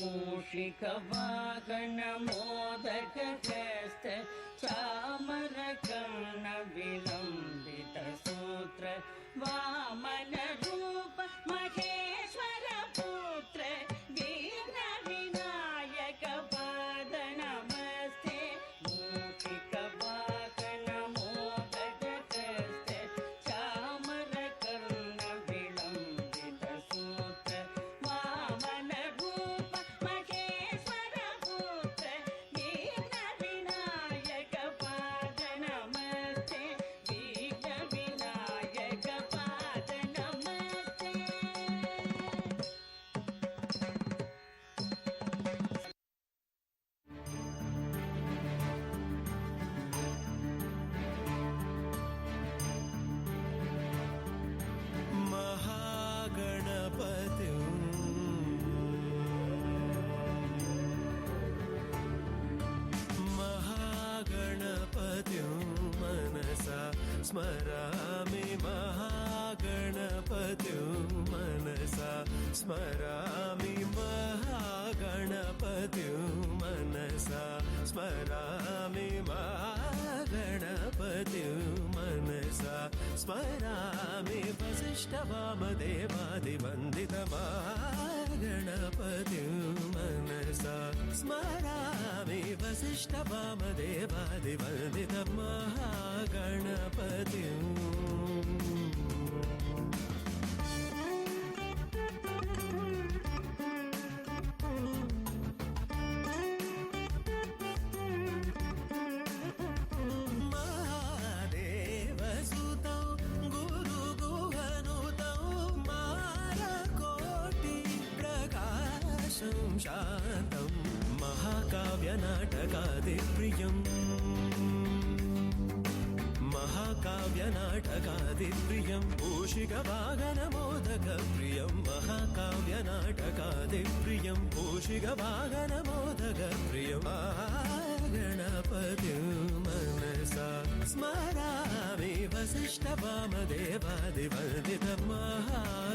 मूषिकवाहनमोदकहस्त चामरकर्णविलम्बितसूत्र वामनरूप महेश्वरपुत्र विघ्नविनायकपाद नमस्ते मूषिकवाहनमोदकहस्त चामरकर्णविलम्बितसूत्र वामनरूप महेश्वरपुत्र विघ्नविनायकपाद नमस्ते विघ्नविनायकपाद नमस्ते। महागणपतिं मनसा स्मरामि महागणपतिं मनसा स्मरामि महागणपतिं मनसा स्मरामि महागणपतिं मनसा स्मरामि वसिष्ठवामदेवादिवन्दितमहागणपतिं मनसा स्मरामि वसिष्ठवामदेवादिवन्दितमहागणपतिम् शान्तं महाकाव्यनाटकादिप्रियम् महाकाव्यनाटकादिप्रियं मूषिकवाहनमोदकप्रियं महाकाव्यनाटकादिप्रियं मूषिकवाहनमोदकप्रियं महागणपतिं मनसा स्मरामि वसिष्ठवामदेवादिवन्दितं महागणपतिम्